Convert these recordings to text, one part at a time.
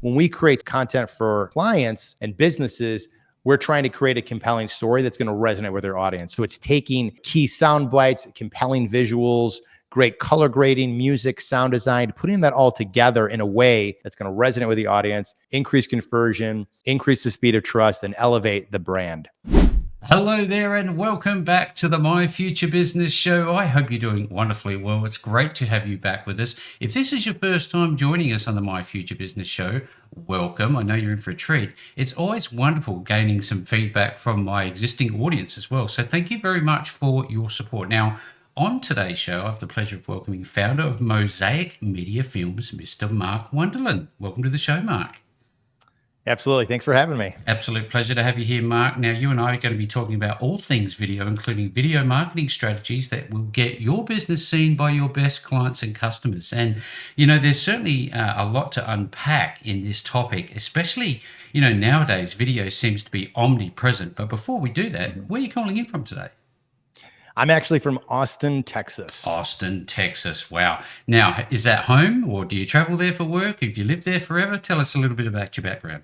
when we create content for clients and businesses, we're trying to create a compelling story that's going to resonate with their audience. So it's taking key sound bites, compelling visuals, great color grading, music, sound design, putting that all together in a way that's going to resonate with the audience, increase conversion, increase the speed of trust, and elevate the brand. Hello there and welcome back to the My Future Business Show. I hope you're doing wonderfully well. It's great to have you back with us. If this is your first time joining us on the My Future Business Show, welcome. I know you're in for a treat. It's always wonderful gaining some feedback from my existing audience as well. So thank you very much for your support. Now, on today's show, I have the pleasure of welcoming founder of Mosaic Media Films, Mr. Mark Wonderlin. Welcome to the show, Mark. Absolutely. Thanks for having me. Absolute pleasure to have you here, Mark. Now, you and I are going to be talking about all things video, including video marketing strategies that will get your business seen by your best clients and customers. And, there's certainly a lot to unpack in this topic, especially, nowadays video seems to be omnipresent. But before we do that, where are you calling in from today? I'm actually from Austin, Texas. Austin, Texas. Wow. Now, is that home or do you travel there for work? Have you lived there forever? Tell us a little bit about your background.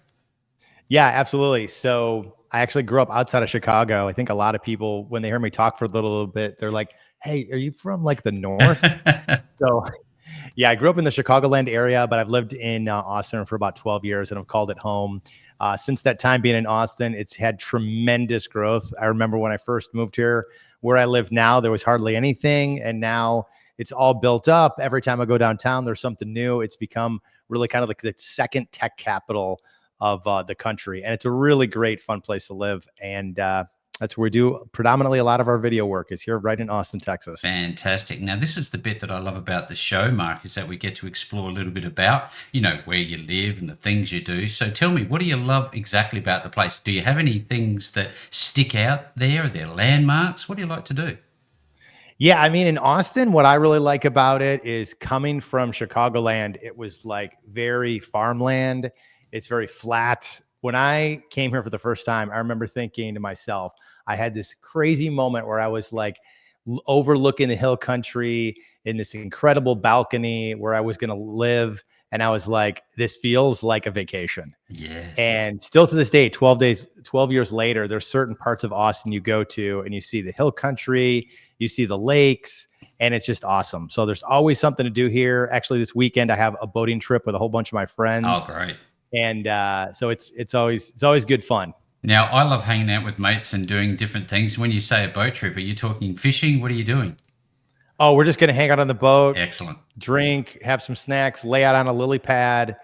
Yeah, absolutely. So I actually grew up outside of Chicago. I think a lot of people, when they hear me talk for a little bit, they're like, hey, are you from like the north? So yeah, I grew up in the Chicagoland area, but I've lived in Austin for about 12 years and I've called it home. Since that time being in Austin, it's had tremendous growth. I remember when I first moved here, where I live now, there was hardly anything. And now it's all built up. Every time I go downtown, there's something new. It's become really kind of like the second tech capital of the country. And it's a really great, fun place to live. And that's where we do predominantly a lot of our video work is here right in Austin, Texas. Fantastic. Now, this is the bit that I love about the show, Mark, is that we get to explore a little bit about, where you live and the things you do. So tell me, what do you love exactly about the place? Do you have any things that stick out there? Are there landmarks? What do you like to do? Yeah, I mean, in Austin, what I really like about it is coming from Chicagoland, it was like very farmland. It's very flat. When I came here for the first time, I remember thinking to myself, I had this crazy moment where I was like overlooking the hill country in this incredible balcony where I was going to live. And I was like, this feels like a vacation. Yes. And still to this day, 12 years later, there's certain parts of Austin you go to and you see the hill country, you see the lakes, and it's just awesome. So there's always something to do here. Actually, this weekend, I have a boating trip with a whole bunch of my friends. Oh, great. And so it's always good fun. Now, I love hanging out with mates and doing different things. When you say a boat trip, are you talking fishing? What are you doing? Oh, we're just going to hang out on the boat. Excellent. Drink, have some snacks, lay out on a lily pad,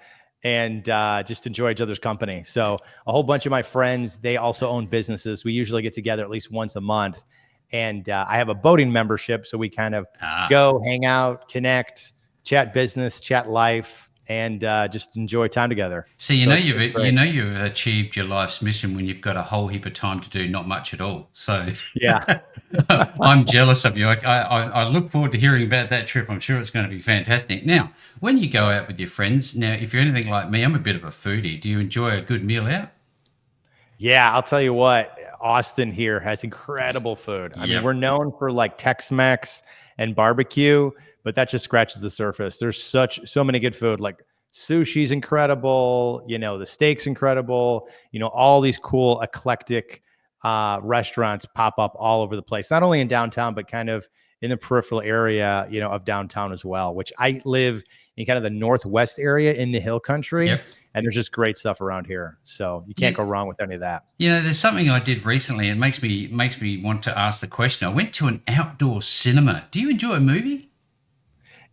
and just enjoy each other's company. So a whole bunch of my friends, they also own businesses. We usually get together at least once a month. And I have a boating membership. So we kind of go hang out, connect, chat business, chat life, and just enjoy time together. So you've achieved your life's mission when you've got a whole heap of time to do not much at all. So yeah, I'm jealous of you. I look forward to hearing about that trip. I'm sure it's going to be fantastic. Now, when you go out with your friends, now if you're anything like me, I'm a bit of a foodie. Do you enjoy a good meal out? Yeah, I'll tell you what, Austin here has incredible food. I mean, we're known for like Tex-Mex and barbecue, but that just scratches the surface. There's so many good food, like sushi's incredible, the steak's incredible, all these cool eclectic restaurants pop up all over the place, not only in downtown, but kind of in the peripheral area, of downtown as well, which I live in kind of the northwest area in the hill country. Yep. And there's just great stuff around here. So you can't go wrong with any of that. There's something I did recently. It makes me want to ask the question. I went to an outdoor cinema. Do you enjoy a movie?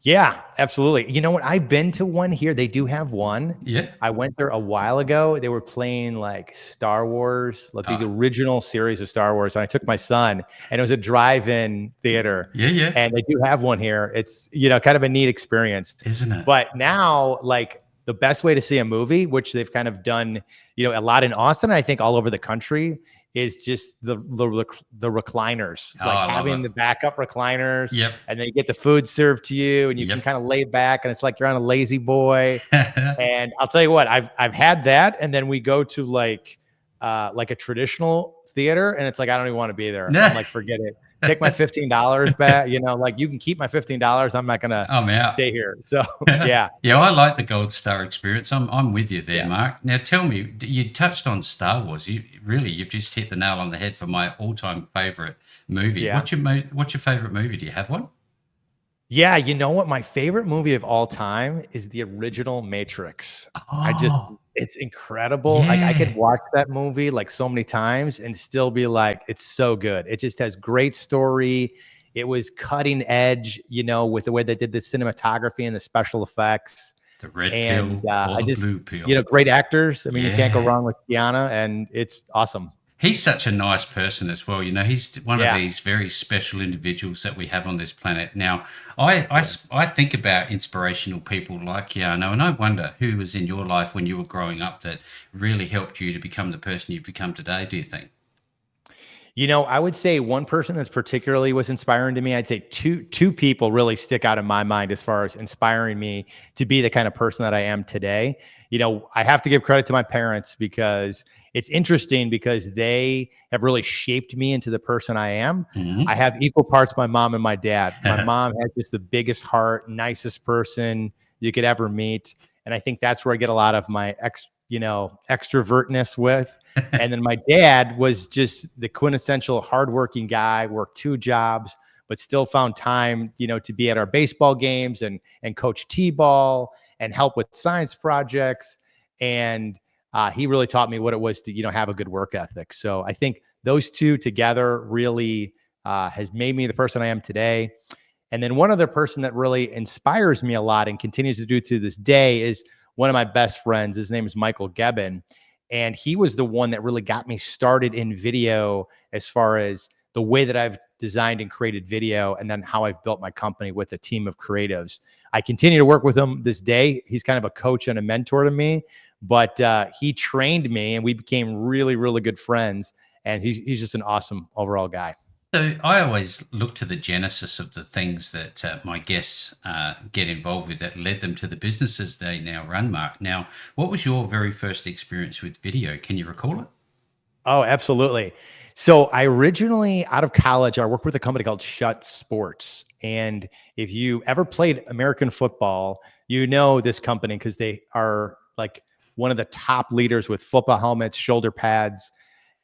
Yeah, absolutely. You know what? I've been to one here. They do have one. Yeah. I went there a while ago. They were playing like Star Wars, like the original series of Star Wars. And I took my son, and it was a drive-in theater. Yeah. And they do have one here. It's, kind of a neat experience. Isn't it? But now, like, the best way to see a movie, which they've kind of done, a lot in Austin, I think all over the country, is just the recliners, like having the backup recliners. Yep. And then you get the food served to you, and you can kind of lay back, and it's like you're on a lazy boy. And I'll tell you what, I've had that, and then we go to like a traditional theater, and it's like I don't even want to be there. I'm like, forget it. take my $15 back. Like you can keep my $15. I'm not gonna I'm out. stay here. So yeah, Yeah, I like the Gold Star experience. I'm with you there, yeah, Mark. Now tell me, you touched on Star Wars. You've just hit the nail on the head for my all-time favorite movie. yeah. What's your favorite movie? Do you have one? Yeah, you know what? My favorite movie of all time is the original Matrix. Oh, It's incredible. Like I could yeah. watch that movie like so many times and still be like, it's so good. It just has great story. It was cutting edge, with the way they did the cinematography and the special effects. The red And pill or I the just, blue pill. great actors. I mean, you can't go Yeah. wrong with Kiana, and it's awesome. He's such a nice person as well. He's one of Yeah, these very special individuals that we have on this planet. Now, yeah. I think about inspirational people like Keanu, and I wonder who was in your life when you were growing up that really helped you to become the person you've become today, do you think? I would say one person that's particularly was inspiring to me. I'd say two people really stick out in my mind as far as inspiring me to be the kind of person that I am today. I have to give credit to my parents because it's interesting because they have really shaped me into the person I am. I Hmm. have equal parts my mom and my dad. My mom has just the biggest heart, nicest person you could ever meet, and I think that's where I get a lot of my extrovertness with. And then my dad was just the quintessential hardworking guy, worked two jobs, but still found time, to be at our baseball games and coach t-ball and help with science projects. And he really taught me what it was to, have a good work ethic. So I think those two together really has made me the person I am today. And then one other person that really inspires me a lot and continues to do to this day is one of my best friends. His name is Michael Gebbin. And he was the one that really got me started in video as far as the way that I've designed and created video, and then how I've built my company with a team of creatives. I continue to work with him this day. He's kind of a coach and a mentor to me, but he trained me and we became really, really good friends. And he's just an awesome overall guy. So I always look to the genesis of the things that my guests get involved with that led them to the businesses they now run, Mark. Now, what was your very first experience with video? Can you recall it? Oh, absolutely. So I originally out of college, I worked with a company called Shut Sports. And if you ever played American football, you know this company because they are like one of the top leaders with football helmets, shoulder pads,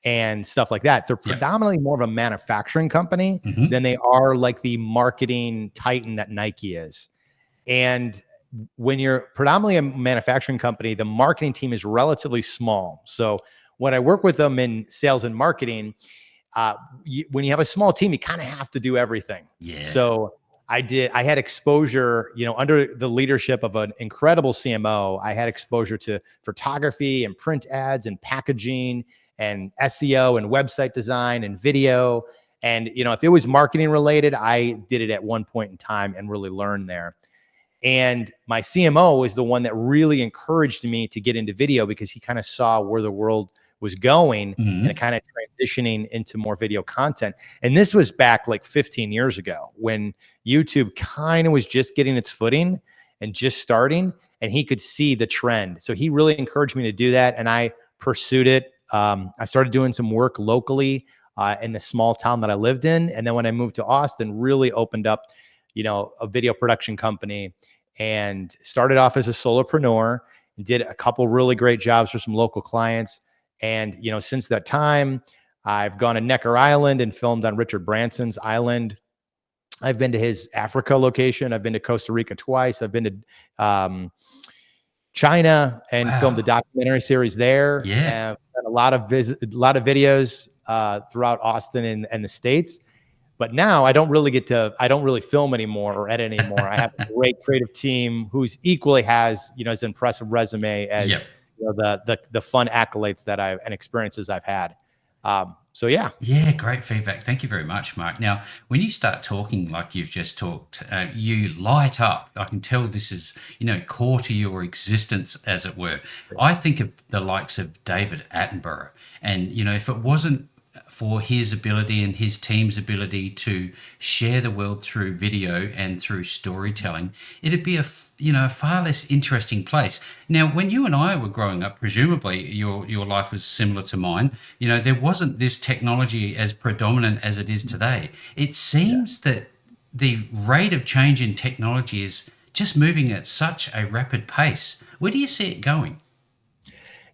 and stuff like that. They're Yep. predominantly more of a manufacturing company Hmm. than they are like the marketing titan that Nike is. And when you're predominantly a manufacturing company, the marketing team is relatively small. So when I work with them in sales and marketing, when you have a small team, you kind of have to do everything. Yeah. So I had exposure, under the leadership of an incredible CMO. I had exposure to photography and print ads and packaging and SEO and website design and video. And, if it was marketing related, I did it at one point in time and really learned there. And my CMO is the one that really encouraged me to get into video because he kind of saw where the world was going and Hmm. kind of transitioning into more video content. And this was back like 15 years ago when YouTube kind of was just getting its footing and just starting, and he could see the trend. So he really encouraged me to do that, and I pursued it. I started doing some work locally in the small town that I lived in. And then when I moved to Austin, really opened up, a video production company and started off as a solopreneur and did a couple really great jobs for some local clients. And, since that time, I've gone to Necker Island and filmed on Richard Branson's island. I've been to his Africa location. I've been to Costa Rica twice. I've been to China and filmed a Wow. documentary series there. Yeah. And a lot of videos throughout Austin and the States. But now I don't really film anymore or edit anymore. I have a great creative team who's equally has, as impressive resume as, Yep. the fun accolades that and experiences I've had. So yeah. Yeah, great feedback. Thank you very much, Mark. Now, when you start talking like you've just talked, you light up. I can tell this is, core to your existence, as it were. I think of the likes of David Attenborough. And, if it wasn't for his ability and his team's ability to share the world through video and through storytelling, it'd be a far less interesting place. Now, when you and I were growing up, presumably your life was similar to mine. There wasn't this technology as predominant as it is today. It Yeah. seems that the rate of change in technology is just moving at such a rapid pace. Where do you see it going?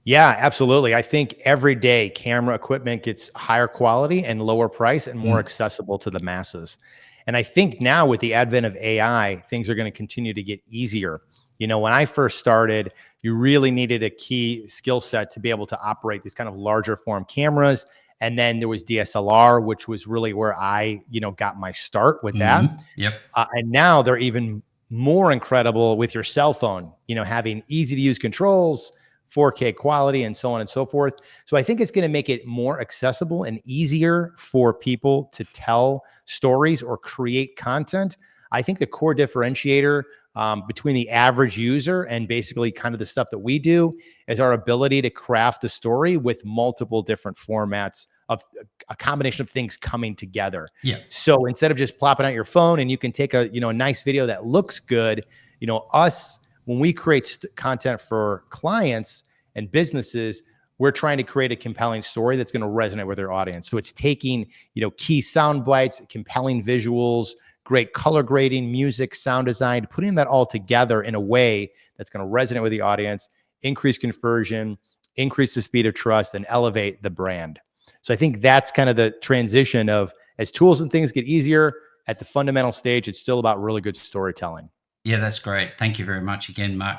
Yeah, absolutely. I think every day camera equipment gets higher quality and lower price and more Mm. accessible to the masses. And I think now with the advent of AI, things are going to continue to get easier. When I first started, you really needed a key skill set to be able to operate these kind of larger form cameras. And then there was DSLR, which was really where I, got my start with that. Mm. Yep. And now they're even more incredible with your cell phone, having easy to use controls, 4K quality, and so on and so forth. So I think it's going to make it more accessible and easier for people to tell stories or create content. I think the core differentiator between the average user and basically kind of the stuff that we do is our ability to craft a story with multiple different formats of a combination of things coming together. Yeah. So instead of just plopping out your phone and you can take a nice video that looks good, us when we create content for clients and businesses, we're trying to create a compelling story that's going to resonate with their audience. So it's taking, key sound bites, compelling visuals, great color grading, music, sound design, putting that all together in a way that's going to resonate with the audience, increase conversion, increase the speed of trust, and elevate the brand. So I think that's kind of the transition of as tools and things get easier at the fundamental stage, it's still about really good storytelling. Yeah, that's great. Thank you very much again, Mark.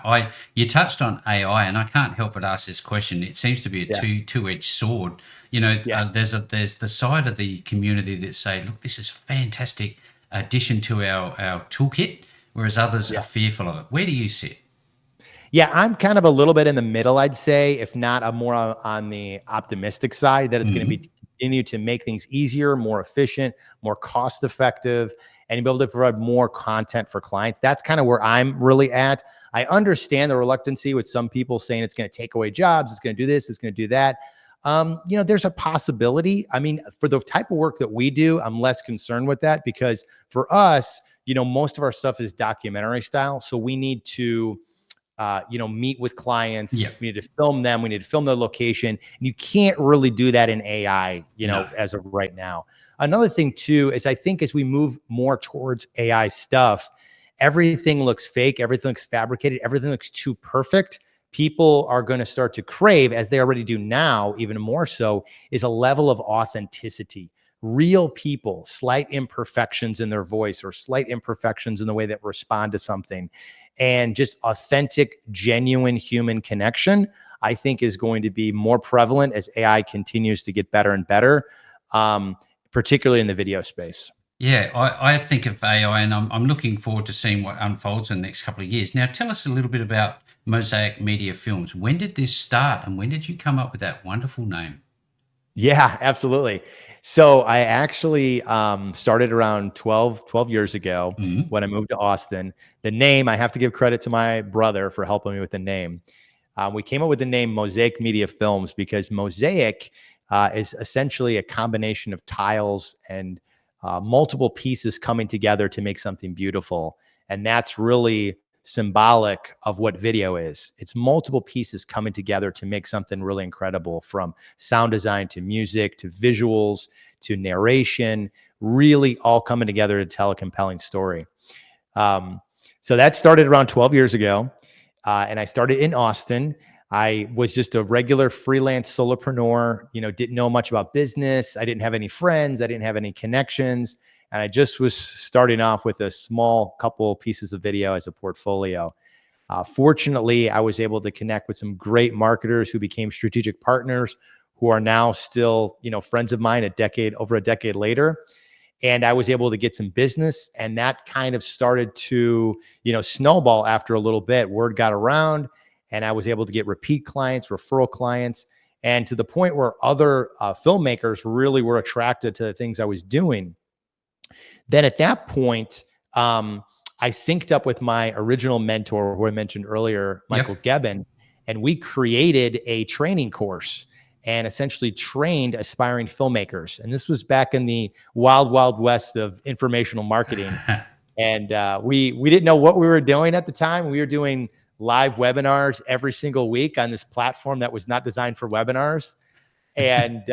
You touched on AI, and I can't help but ask this question. It seems to be a Yeah. two-edged sword. Yeah. There's the side of the community that say, "Look, this is a fantastic addition to our toolkit," whereas others are Yeah. fearful of it. Where do you sit? Yeah, I'm kind of a little bit in the middle, I'd say, if not a more on the optimistic side, that it's going to be Hmm. continue to make things easier, more efficient, more cost effective, and be able to provide more content for clients. That's kind of where I'm really at. I understand the reluctancy with some people saying it's going to take away jobs, it's going to do this, it's going to do that. There's a possibility. I mean, for the type of work that we do, I'm less concerned with that because for us, most of our stuff is documentary style. So we need to meet with clients. Yeah. We need to film them. We need to film their location. And you can't really do that in AI, No. as of right now. Another thing too, is I think as we move more towards AI stuff, everything looks fake. Everything looks fabricated. Everything looks too perfect. People are going to start to crave, as they already do now, even more so, is a level of authenticity. Real people, slight imperfections in their voice or slight imperfections in the way that respond to something, and just authentic, genuine human connection, I think is going to be more prevalent as AI continues to get better and better, particularly in the video space. Yeah, I think of AI, and I'm looking forward to seeing what unfolds in the next couple of years. Now, tell us a little bit about Mosaic Media Films. When did this start, and when did you come up with that wonderful name? Yeah, absolutely. So I actually started around 12 years ago Mhm. when I moved to Austin. The name, I have to give credit to my brother for helping me with the name. We came up with the name Mosaic Media Films because Mosaic is essentially a combination of tiles and multiple pieces coming together to make something beautiful. And that's really symbolic of what video is. It's multiple pieces coming together to make something really incredible, from sound design to music to visuals to narration, really all coming together to tell a compelling story. Um, so that started around 12 years ago. And I started in Austin. I was just a regular freelance solopreneur, didn't know much about business. I didn't have any friends. I didn't have any connections. And I just was starting off with a small couple pieces of video as a portfolio. Fortunately, I was able to connect with some great marketers who became strategic partners, who are now still, friends of mine over a decade later. And I was able to get some business, and that kind of started to, snowball after a little bit. Word got around, and I was able to get repeat clients, referral clients, and to the point where other filmmakers really were attracted to the things I was doing. Then at that point, I synced up with my original mentor, who I mentioned earlier, Yep. Michael Gebbin, and we created a training course. and essentially trained aspiring filmmakers. And this was back in the wild, wild west of informational marketing. And we didn't know what we were doing at the time. We were doing live webinars every single week on this platform that was not designed for webinars. And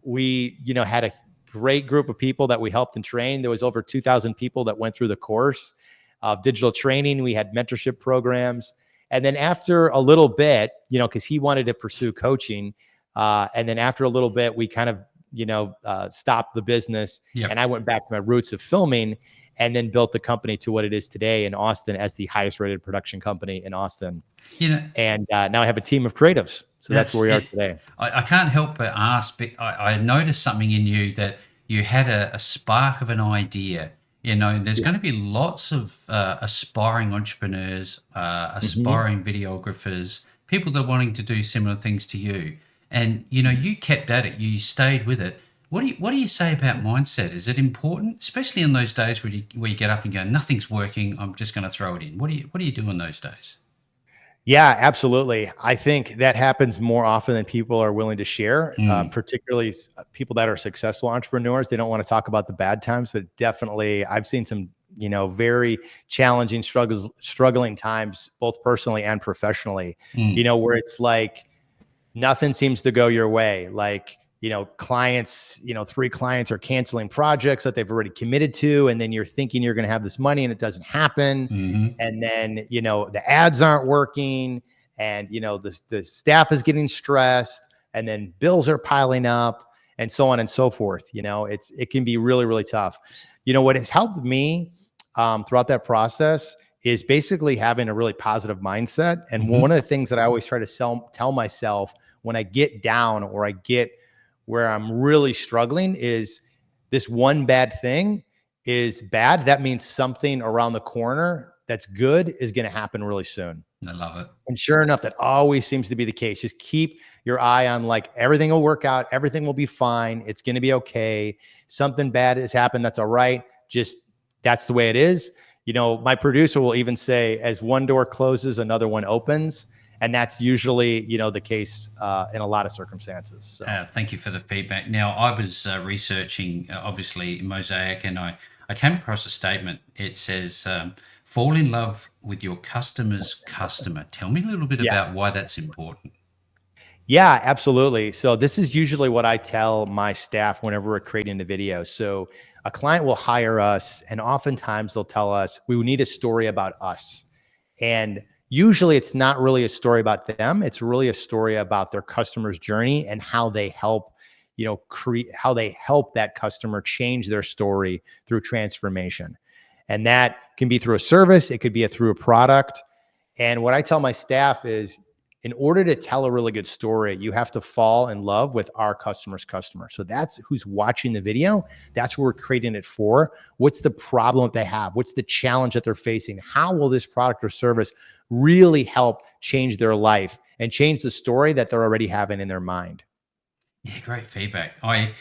we, had a great group of people that we helped and trained. There was over 2,000 people that went through the course of digital training. We had mentorship programs. And then after a little bit, because he wanted to pursue coaching, and then after a little bit, we kind of, stopped the business. Yep. And I went back to my roots of filming, and then built the company to what it is today in Austin as the highest rated production company in Austin. And now I have a team of creatives. So that's where we are today. I can't help but ask, but I noticed something in you that you had a spark of an idea. There's going to be lots of aspiring entrepreneurs, aspiring videographers, people that are wanting to do similar things to you. And, you kept at it. You stayed with it. What do you say about mindset? Is it important, especially in those days where you get up and go, nothing's working, I'm just going to throw it in? What do you do in those days? Yeah, absolutely. I think that happens more often than people are willing to share, particularly people that are successful entrepreneurs. They don't want to talk about the bad times, but definitely I've seen some, very challenging struggling times, both personally and professionally, where it's like nothing seems to go your way. Like, clients, 3 clients are canceling projects that they've already committed to. And then you're thinking you're going to have this money and it doesn't happen. And then, the ads aren't working, and, the staff is getting stressed, and then bills are piling up, and so on and so forth. It can be really, really tough. What has helped me throughout that process is basically having a really positive mindset. And one of the things that I always try to tell myself when I get down or I get where I'm really struggling is this one bad thing is bad. That means something around the corner that's good is going to happen really soon. I love it. And sure enough, that always seems to be the case. Just keep your eye on, like, everything will work out. Everything will be fine. It's going to be okay. Something bad has happened. That's all right. Just that's the way it is. My producer will even say, as one door closes, another one opens. And that's usually, the case in a lot of circumstances. So. Thank you for the feedback. Now, I was researching, obviously, Mosaic, and I came across a statement. It says, fall in love with your customer's customer. Tell me a little bit about why that's important. Yeah, absolutely. So this is usually what I tell my staff whenever we're creating a video. So a client will hire us, and oftentimes they'll tell us, we need a story about us. And usually it's not really a story about them. It's really a story about their customer's journey and how they help, how they help that customer change their story through transformation. And that can be through a service. It could be through a product. And what I tell my staff is, in order to tell a really good story, you have to fall in love with our customer's customer. So that's who's watching the video. That's what we're creating it for. What's the problem that they have? What's the challenge that they're facing? How will this product or service really help change their life and change the story that they're already having in their mind? Yeah, great feedback. I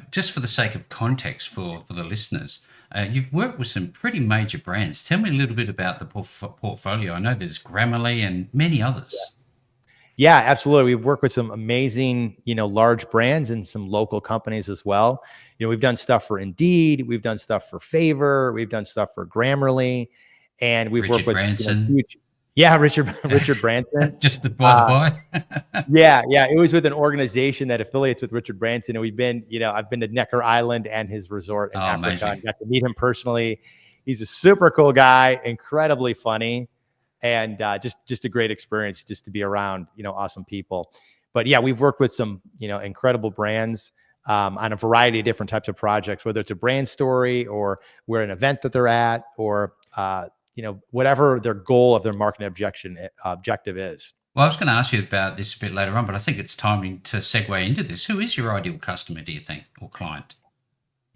just for the sake of context for the listeners, you've worked with some pretty major brands. Tell me a little bit about the portfolio. I know there's Grammarly and many others. Yeah, absolutely. We've worked with some amazing, large brands and some local companies as well. We've done stuff for Indeed. We've done stuff for Favor. We've done stuff for Grammarly, and we've Richard worked with Branson. Richard Branson. Just the by. Yeah. It was with an organization that affiliates with Richard Branson, and we've been, I've been to Necker Island and his resort in Africa. Amazing. I got to meet him personally. He's a super cool guy, incredibly funny. And just a great experience just to be around, awesome people. But yeah, we've worked with some, incredible brands on a variety of different types of projects, whether it's a brand story or we're an event that they're at, or, whatever their goal of their marketing objective is. Well, I was going to ask you about this a bit later on, but I think it's timing to segue into this. Who is your ideal customer, do you think, or client?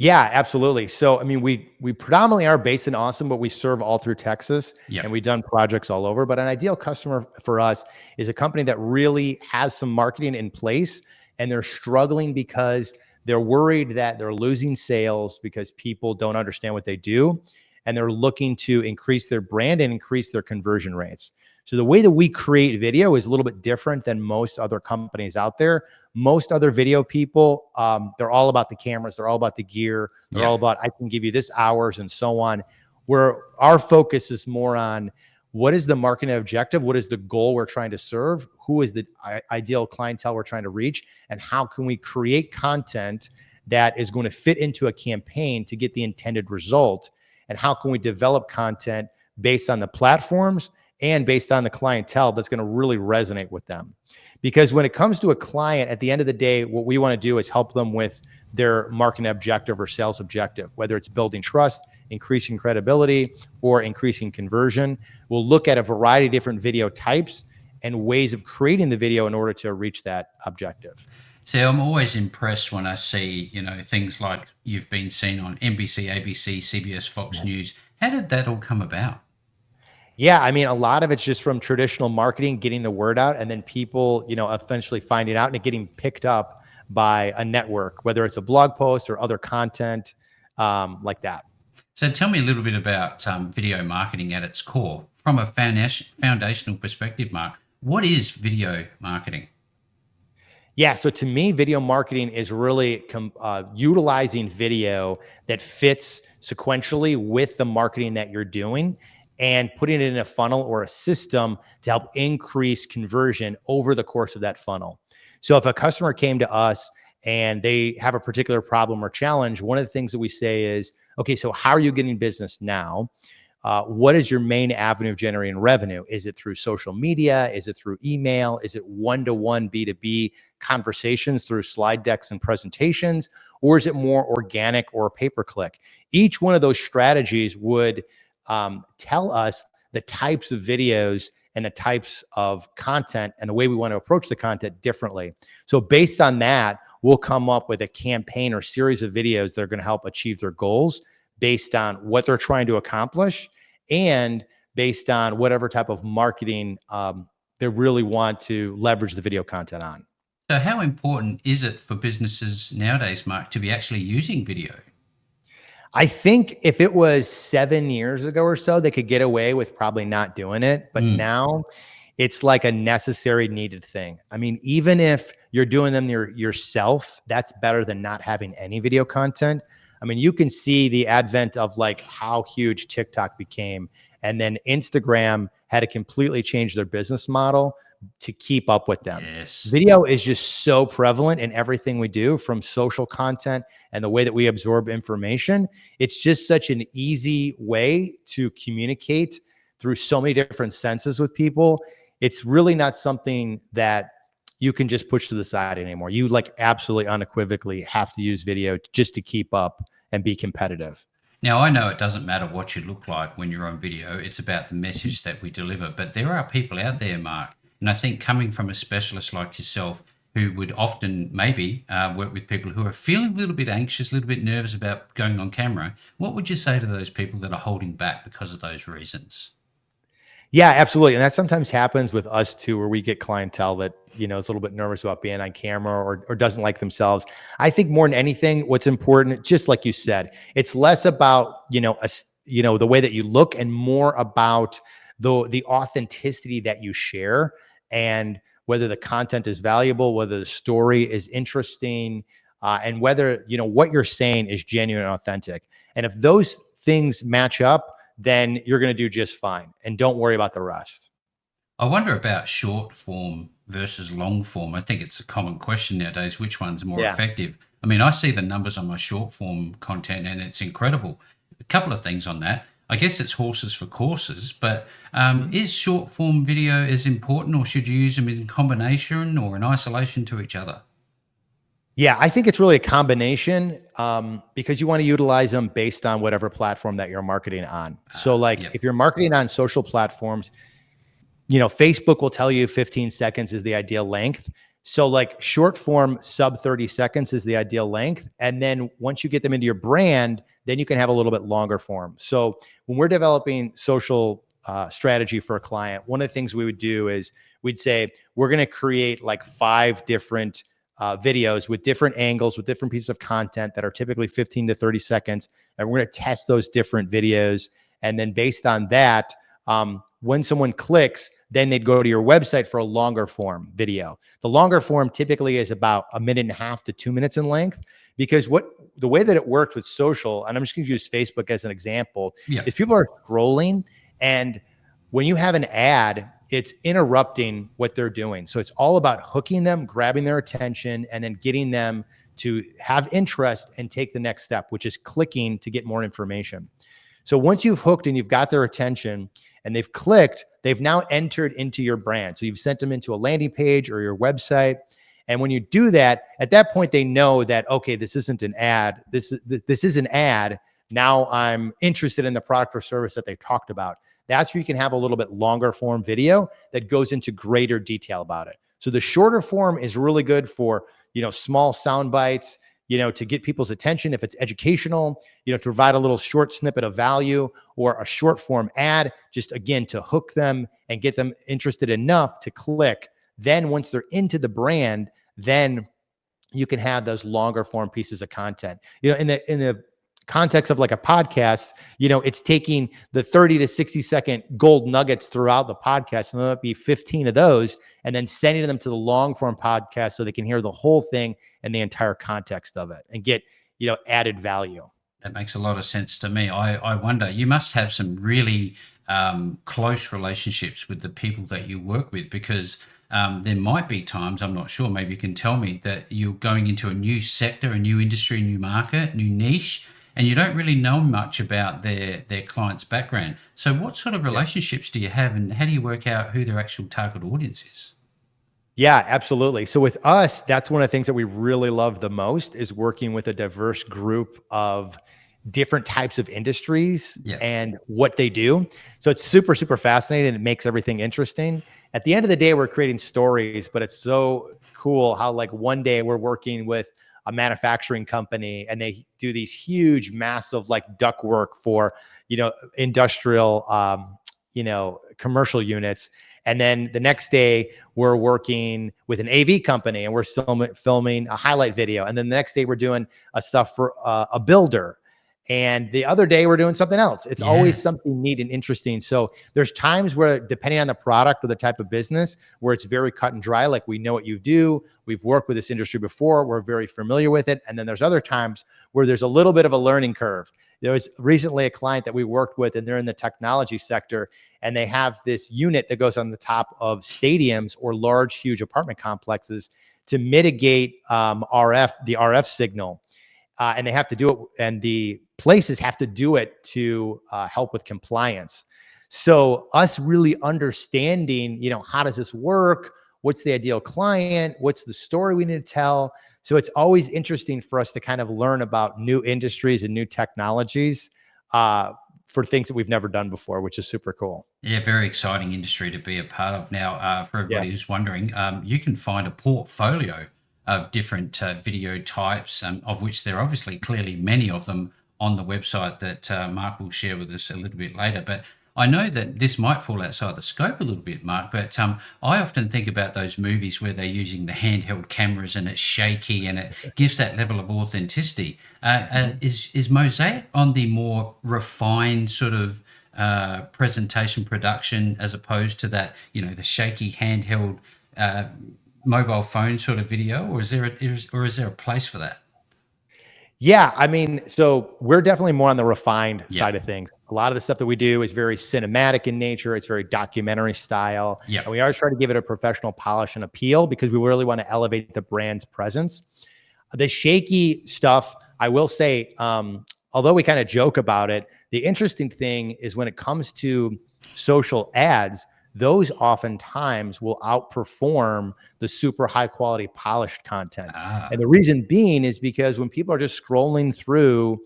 Yeah, absolutely. So, I mean, we predominantly are based in Austin, but we serve all through Texas, and we've done projects all over. But an ideal customer for us is a company that really has some marketing in place, and they're struggling because they're worried that they're losing sales because people don't understand what they do, and they're looking to increase their brand and increase their conversion rates. So the way that we create video is a little bit different than most other companies out there. Most other video people, they're all about the cameras. They're all about the gear. They're Yeah. all about, I can give you this hours and so on. Where our focus is more on what is the marketing objective? What is the goal we're trying to serve? Who is the ideal clientele we're trying to reach? And how can we create content that is going to fit into a campaign to get the intended result? And how can we develop content based on the platforms and based on the clientele that's going to really resonate with them? Because when it comes to a client, at the end of the day, what we want to do is help them with their marketing objective or sales objective, whether it's building trust, increasing credibility, or increasing conversion. We'll look at a variety of different video types and ways of creating the video in order to reach that objective. See, I'm always impressed when I see, things like you've been seen on NBC, ABC, CBS, Fox News. How did that all come about? Yeah, I mean, a lot of it's just from traditional marketing, getting the word out, and then people, eventually finding out and it getting picked up by a network, whether it's a blog post or other content like that. So tell me a little bit about video marketing at its core. From a foundational perspective, Mark, what is video marketing? Yeah, so to me, video marketing is really utilizing video that fits sequentially with the marketing that you're doing and putting it in a funnel or a system to help increase conversion over the course of that funnel. So if a customer came to us and they have a particular problem or challenge, one of the things that we say is, okay, so how are you getting business now? What is your main avenue of generating revenue? Is it through social media? Is it through email? Is it one-to-one B2B conversations through slide decks and presentations? Or is it more organic or pay-per-click? Each one of those strategies would tell us the types of videos and the types of content and the way we want to approach the content differently. So based on that, we'll come up with a campaign or series of videos that are going to help achieve their goals based on what they're trying to accomplish and based on whatever type of marketing they really want to leverage the video content on. So how important is it for businesses nowadays, Mark, to be actually using video? I think if it was 7 years ago or so, they could get away with probably not doing it. But now it's like a necessary, needed thing. I mean, even if you're doing them yourself, that's better than not having any video content. I mean, you can see the advent of like how huge TikTok became, and then Instagram had to completely change their business model to keep up with them. Yes. Video is just so prevalent in everything we do, from social content and the way that we absorb information. It's just such an easy way to communicate through so many different senses with people. It's really not something that you can just push to the side anymore. You like absolutely unequivocally have to use video just to keep up and be competitive. Now, I know it doesn't matter what you look like when you're on video. It's about the message that we deliver. But there are people out there, Mark, and I think coming from a specialist like yourself, who would often maybe work with people who are feeling a little bit anxious, a little bit nervous about going on camera, what would you say to those people that are holding back because of those reasons? Yeah, absolutely. And that sometimes happens with us too, where we get clientele that, is a little bit nervous about being on camera or doesn't like themselves. I think more than anything, what's important, just like you said, it's less about, the way that you look and more about the authenticity that you share, and whether the content is valuable, whether the story is interesting, and whether, what you're saying is genuine and authentic. And if those things match up, then you're going to do just fine. And don't worry about the rest. I wonder about short form versus long form. I think it's a common question nowadays. Which one's more effective? I mean, I see the numbers on my short form content and it's incredible. A couple of things on that. I guess it's horses for courses, but is short form video as important, or should you use them in combination or in isolation to each other? Yeah, I think it's really a combination because you want to utilize them based on whatever platform that you're marketing on. So like if you're marketing on social platforms, Facebook will tell you 15 seconds is the ideal length. So like short form sub 30 seconds is the ideal length. And then once you get them into your brand, then you can have a little bit longer form. So when we're developing social strategy for a client, one of the things we would do is we'd say, we're going to create like 5 different videos with different angles, with different pieces of content that are typically 15 to 30 seconds. And we're going to test those different videos. And then based on that, when someone clicks, then they'd go to your website for a longer form video. The longer form typically is about 1.5 to 2 minutes in length, because the way that it works with social, and I'm just going to use Facebook as an example, Yeah. is people are scrolling, and when you have an ad, it's interrupting what they're doing. So it's all about hooking them, grabbing their attention, and then getting them to have interest and take the next step, which is clicking to get more information. So once you've hooked and you've got their attention and they've clicked, they've now entered into your brand. So you've sent them into a landing page or your website. And when you do that, at that point, they know that, okay, this isn't an ad. This is an ad. Now I'm interested in the product or service that they talked about. That's where you can have a little bit longer form video that goes into greater detail about it. So the shorter form is really good for, small sound bites, to get people's attention if it's educational, to provide a little short snippet of value, or a short form ad, just again, to hook them and get them interested enough to click. Then once they're into the brand, then you can have those longer form pieces of content. In the context of like a podcast, it's taking the 30 to 60 second gold nuggets throughout the podcast, and there might be 15 of those, and then sending them to the long form podcast so they can hear the whole thing and the entire context of it and get, added value. That makes a lot of sense to me. I wonder, you must have some really close relationships with the people that you work with, because there might be times, I'm not sure, maybe you can tell me, that you're going into a new sector, a new industry, a new market, new niche, and you don't really know much about their client's background. So what sort of relationships do you have, and how do you work out who their actual target audience is? Yeah, absolutely. So with us, that's one of the things that we really love the most, is working with a diverse group of different types of industries and what they do. So it's super, super fascinating. It makes everything interesting. At the end of the day, we're creating stories, but it's so cool how, like, one day we're working with a manufacturing company and they do these huge, massive, like, duct work for, industrial, commercial units. And then the next day we're working with an AV company and we're filming a highlight video. And then the next day we're doing a stuff for a builder. And the other day we're doing something else. It's always something neat and interesting. So there's times where, depending on the product or the type of business, where it's very cut and dry. Like, we know what you do. We've worked with this industry before. We're very familiar with it. And then there's other times where there's a little bit of a learning curve. There was recently a client that we worked with, and they're in the technology sector, and they have this unit that goes on the top of stadiums or large, huge apartment complexes to mitigate the RF signal. And they have to do it, and the places have to do it to help with compliance. So us really understanding, how does this work? What's the ideal client? What's the story we need to tell? So it's always interesting for us to kind of learn about new industries and new technologies for things that we've never done before, which is super cool. Yeah, very exciting industry to be a part of. Now, for everybody Yeah. who's wondering, you can find a portfolio of different video types, of which there are obviously clearly many of them on the website that Mark will share with us a little bit later. But I know that this might fall outside the scope a little bit, Mark, but I often think about those movies where they're using the handheld cameras and it's shaky and it gives that level of authenticity. Is Mosaic on the more refined sort of presentation production, as opposed to that, the shaky handheld mobile phone sort of video, or is there a place for that? Yeah, I mean, so we're definitely more on the refined side of things. A lot of the stuff that we do is very cinematic in nature. It's very documentary style. Yeah. And we always try to give it a professional polish and appeal, because we really want to elevate the brand's presence. The shaky stuff, I will say, although we kind of joke about it, the interesting thing is when it comes to social ads, those oftentimes will outperform the super high quality polished content. And the reason being is because when people are just scrolling through,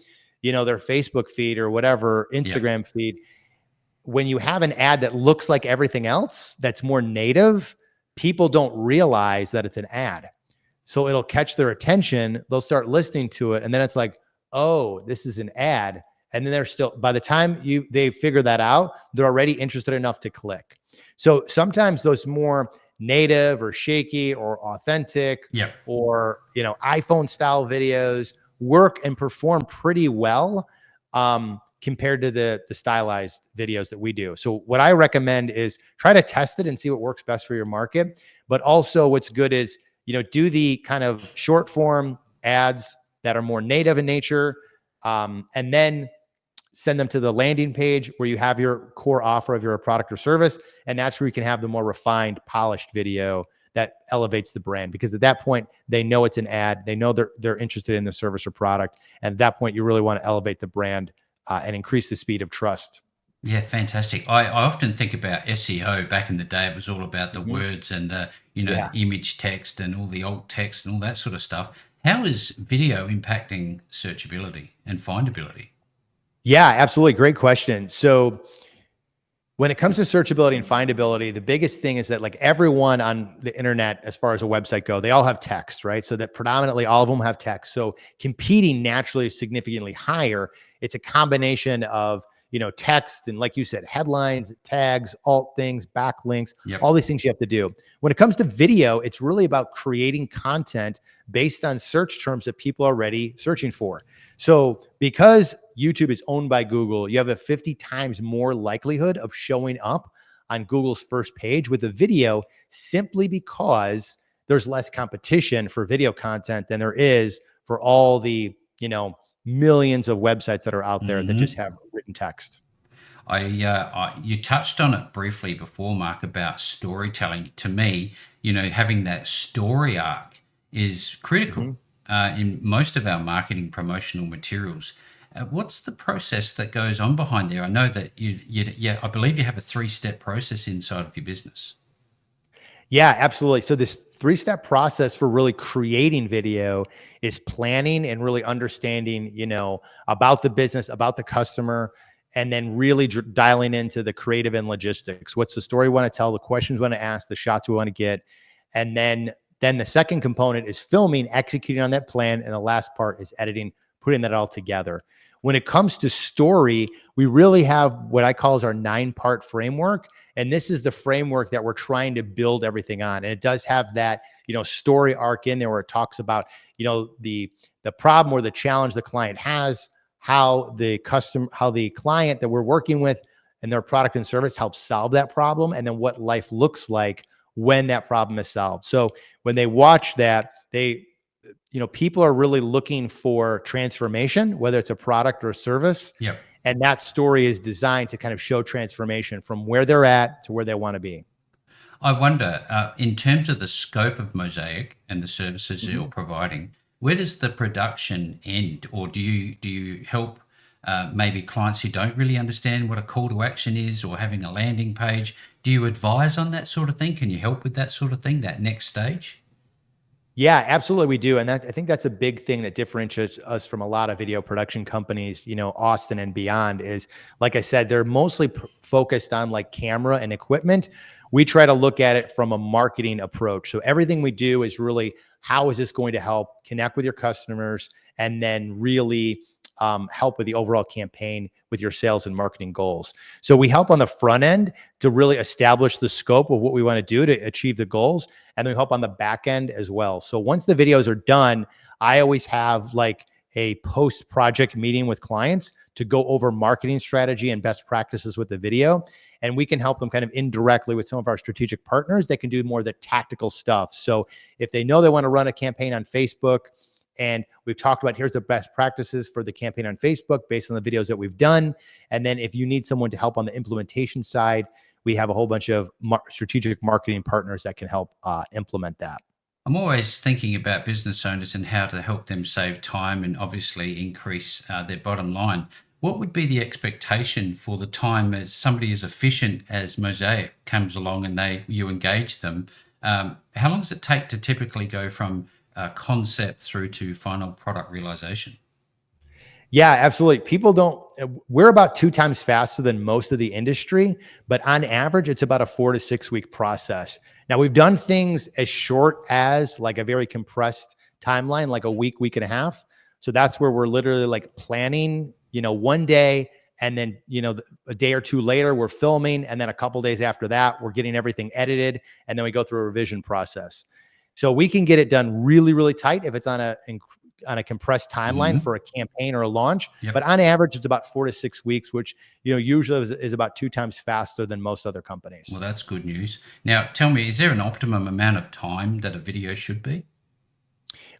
their Facebook feed or whatever, Instagram feed, when you have an ad that looks like everything else, that's more native, people don't realize that it's an ad. So it'll catch their attention. They'll start listening to it. And then it's like, oh, this is an ad. And then they're still, by the time they figure that out, they're already interested enough to click. So sometimes those more native or shaky or authentic or, iPhone style videos work and perform pretty well. compared to the stylized videos that we do. So what I recommend is try to test it and see what works best for your market. But also what's good is, do the kind of short form ads that are more native in nature, and then send them to the landing page where you have your core offer of your product or service. And that's where you can have the more refined, polished video that elevates the brand, because at that point they know it's an ad. They know they're interested in the service or product. And at that point, you really want to elevate the brand and increase the speed of trust. Yeah, fantastic. I often think about SEO. Back in the day, it was all about the words and the Yeah. image text and all the alt text and all that sort of stuff. How is video impacting searchability and findability? Yeah, absolutely. Great question. So when it comes to searchability and findability, the biggest thing is that like everyone on the internet, as far as a website go, they all have text, right? So that predominantly all of them have text. So competing naturally is significantly higher. It's a combination of, text and, like you said, headlines, tags, alt things, backlinks, Yep. all these things you have to do. When it comes to video, it's really about creating content based on search terms that people are already searching for. So because YouTube is owned by Google, you have a 50 times more likelihood of showing up on Google's first page with a video, simply because there's less competition for video content than there is for all the, millions of websites that are out there that just have written text. You touched on it briefly before, Mark, about storytelling. To me, having that story arc is critical in most of our marketing promotional materials. What's the process that goes on behind there? I know that I believe you have a 3-step process inside of your business. Yeah, absolutely. So this 3-step process for really creating video is planning and really understanding, about the business, about the customer, and then really dialing into the creative and logistics. What's the story we want to tell, the questions we want to ask, the shots we want to get. And then the second component is filming, executing on that plan. And the last part is editing, putting that all together. When it comes to story, we really have what I call as our 9-part framework. And this is the framework that we're trying to build everything on. And it does have that, story arc in there where it talks about, the problem or the challenge the client has, how the client that we're working with and their product and service helps solve that problem, and then what life looks like when that problem is solved. So when they watch that, people are really looking for transformation, whether it's a product or a service. Yep. And that story is designed to kind of show transformation from where they're at to where they want to be. I wonder, in terms of the scope of Mosaic and the services you're providing, where does the production end, or do you help maybe clients who don't really understand what a call to action is or having a landing page? Do you advise on that sort of thing? Can you help with that sort of thing, that next stage? Yeah, absolutely, we do. And I think that's a big thing that differentiates us from a lot of video production companies, Austin and beyond, is, like I said, they're mostly focused on like camera and equipment. We try to look at it from a marketing approach. So everything we do is really, how is this going to help connect with your customers, and then really help with the overall campaign with your sales and marketing goals. So we help on the front end to really establish the scope of what we want to do to achieve the goals. And then we help on the back end as well. So once the videos are done, I always have like a post-project meeting with clients to go over marketing strategy and best practices with the video. And we can help them kind of indirectly with some of our strategic partners that can do more of the tactical stuff. So if they know they want to run a campaign on Facebook, and we've talked about, here's the best practices for the campaign on Facebook based on the videos that we've done. And then if you need someone to help on the implementation side, we have a whole bunch of strategic marketing partners that can help implement that. I'm always thinking about business owners and how to help them save time and obviously increase their bottom line. What would be the expectation for the time as somebody as efficient as Mosaic comes along and you engage them? How long does it take to typically go from concept through to final product realization? Yeah, absolutely. We're about 2 times faster than most of the industry, but on average, it's about a 4 to 6 week process. Now, we've done things as short as like a very compressed timeline, like a week and a half. So that's where we're literally like planning, one day, and then, a day or two later, we're filming. And then a couple days after that, we're getting everything edited. And then we go through a revision process. So we can get it done really, really tight if it's on compressed timeline Mhm. for a campaign or a launch. Yep. But on average, it's about 4 to 6 weeks, which usually is about 2 times faster than most other companies. Well, that's good news. Now, tell me, is there an optimum amount of time that a video should be?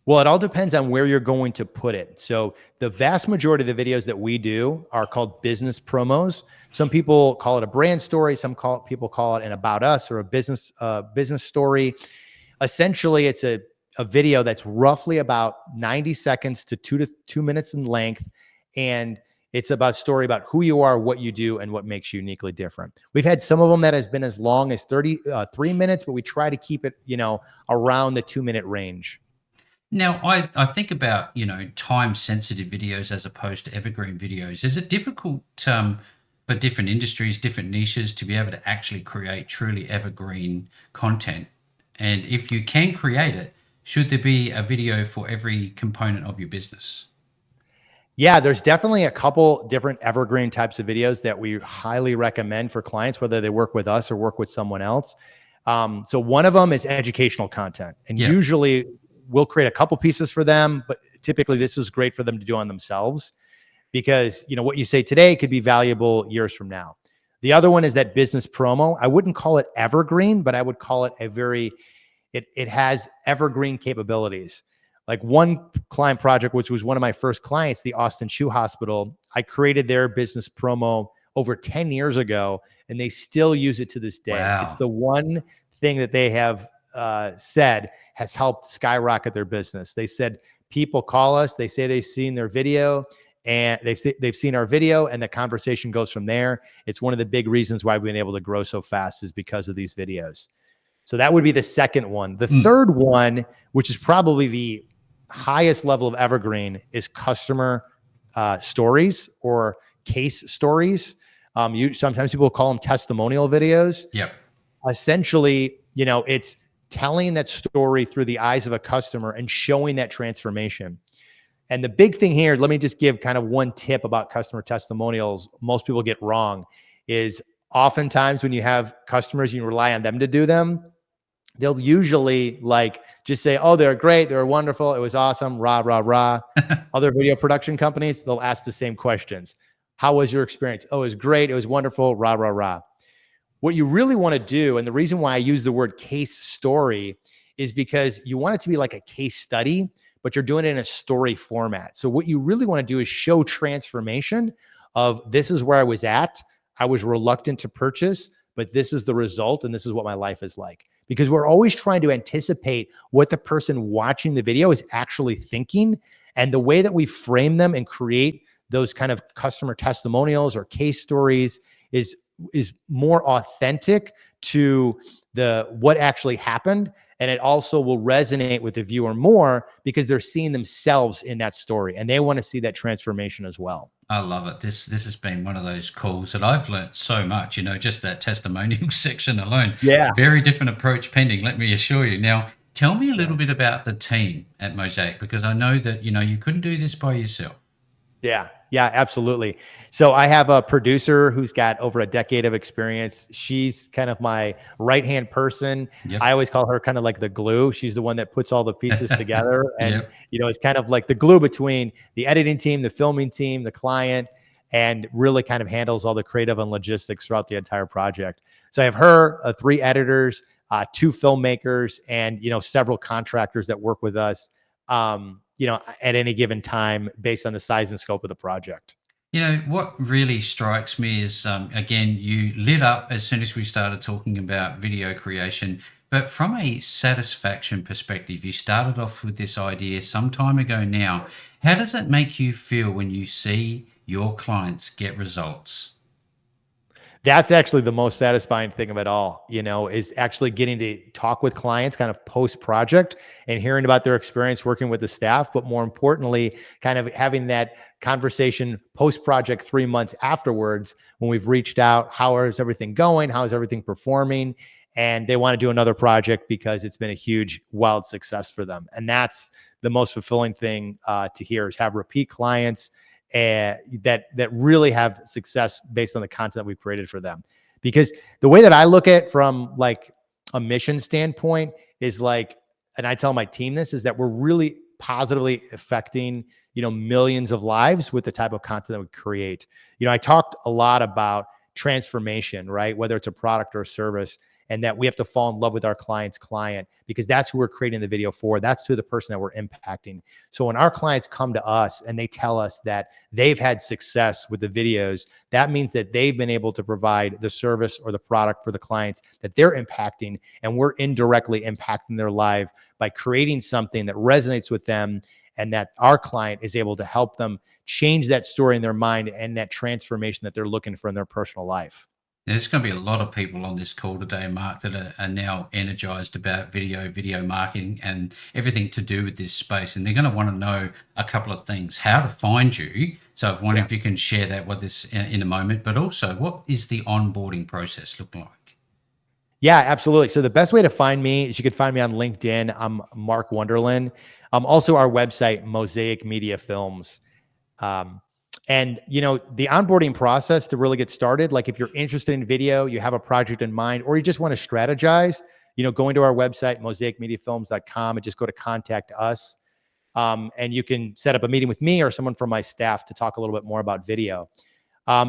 Well, it all depends on where you're going to put it. So the vast majority of the videos that we do are called business promos. Some people call it a brand story. People call it an about us or a business story. Essentially, it's a video that's roughly about 90 seconds to 2 minutes in length. And it's about story about who you are, what you do, and what makes you uniquely different. We've had some of them that has been as long as 33 minutes, but we try to keep it, around the 2-minute range. Now, I think about, time sensitive videos as opposed to evergreen videos. Is it difficult for different industries, different niches to be able to actually create truly evergreen content? And if you can create it, should there be a video for every component of your business? Yeah, there's definitely a couple different evergreen types of videos that we highly recommend for clients, whether they work with us or work with someone else. So one of them is educational content, and Yeah. usually we'll create a couple pieces for them, but typically this is great for them to do on themselves because what you say today could be valuable years from now. The other one is that business promo. I wouldn't call it evergreen, but I would call it it has evergreen capabilities. Like one client project, which was one of my first clients, the Austin Shoe Hospital, I created their business promo over 10 years ago, and they still use it to this day. It's Wow. the one thing that they have said has helped skyrocket their business. They said people call us, they say they've seen their video, and they've seen our video, and the conversation goes from there. It's one of the big reasons why we've been able to grow so fast is because of these videos. So that would be the second one. The third one, which is probably the highest level of evergreen, is customer stories or case stories. Sometimes people call them testimonial videos. Yep. Essentially, it's telling that story through the eyes of a customer and showing that transformation. And the big thing here, let me just give kind of one tip about customer testimonials most people get wrong, is oftentimes when you have customers, you rely on them to do them. They'll usually just say, oh, they're great, they're wonderful, it was awesome, rah, rah, rah. Other video production companies, they'll ask the same questions. How was your experience? Oh, it was great, it was wonderful, rah, rah, rah. What you really want to do, and the reason why I use the word case story, is because you want it to be like a case study, but you're doing it in a story format. So what you really want to do is show transformation of, this is where I was at. I was reluctant to purchase, but this is the result, and this is what my life is like. Because we're always trying to anticipate what the person watching the video is actually thinking. And the way that we frame them and create those kind of customer testimonials or case stories is more authentic to what actually happened. And it also will resonate with the viewer more because they're seeing themselves in that story and they want to see that transformation as well. I love it. This has been one of those calls that I've learnt so much, just that testimonial section alone. Yeah. Very different approach pending, let me assure you. Now, tell me a little bit about the team at Mosaic, because I know that, you couldn't do this by yourself. Yeah, absolutely. So I have a producer who's got over a decade of experience. She's kind of my right-hand person. Yep. I always call her kind of like the glue. She's the one that puts all the pieces together and, Yep. It's kind of like the glue between the editing team, the filming team, the client, and really kind of handles all the creative and logistics throughout the entire project. So I have her, 3 editors, 2 filmmakers, and, several contractors that work with us. At any given time based on the size and scope of the project. What really strikes me is, again, you lit up as soon as we started talking about video creation. But from a satisfaction perspective, you started off with this idea some time ago now. How does it make you feel when you see your clients get results? That's actually the most satisfying thing of it all, is actually getting to talk with clients kind of post project and hearing about their experience working with the staff. But more importantly, kind of having that conversation post project 3 months afterwards when we've reached out, how is everything going? How is everything performing? And they want to do another project because it's been a huge, wild success for them. And that's the most fulfilling thing to hear, is have repeat clients that really have success based on the content that we've created for them. Because the way that I look at it from like a mission standpoint is and I tell my team this, is that we're really positively affecting, millions of lives with the type of content that we create. I talked a lot about transformation, right? Whether it's a product or a service, and that we have to fall in love with our client's client, because that's who we're creating the video for. That's who the person that we're impacting. So when our clients come to us and they tell us that they've had success with the videos, that means that they've been able to provide the service or the product for the clients that they're impacting, and we're indirectly impacting their life by creating something that resonates with them, and that our client is able to help them change that story in their mind and that transformation that they're looking for in their personal life. There's going to be a lot of people on this call today, Mark, that are now energized about video marketing, and everything to do with this space. And they're going to want to know a couple of things: how to find you. So I wonder if you can share that with us in a moment, but also what is the onboarding process look like? Yeah, absolutely. So the best way to find me is you can find me on LinkedIn. I'm Mark Wonderlin. Also our website, Mosaic Media Films. Um, and the onboarding process to really get started, like if you're interested in video, you have a project in mind, or you just want to strategize, going to our website, mosaicmediafilms.com, and just go to contact us. And you can set up a meeting with me or someone from my staff to talk a little bit more about video.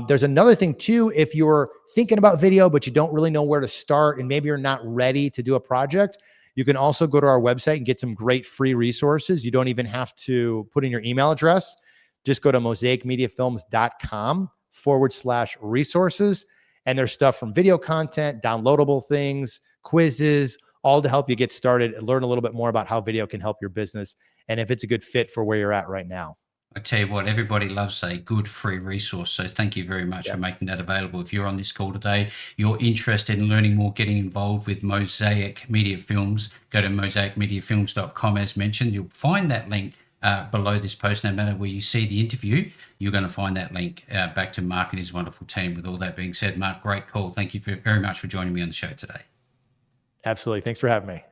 There's another thing too. If you're thinking about video, but you don't really know where to start, and maybe you're not ready to do a project, you can also go to our website and get some great free resources. You don't even have to put in your email address. Just go to mosaicmediafilms.com/resources. And there's stuff from video content, downloadable things, quizzes, all to help you get started and learn a little bit more about how video can help your business, and if it's a good fit for where you're at right now. I tell you what, everybody loves a good free resource. So thank you very much for making that available. If you're on this call today, you're interested in learning more, getting involved with Mosaic Media Films, go to mosaicmediafilms.com. As mentioned, you'll find that link below this post. No matter where you see the interview, you're going to find that link back to Mark and his wonderful team. With all that being said, Mark, great call. Thank you very much for joining me on the show today. Absolutely. Thanks for having me.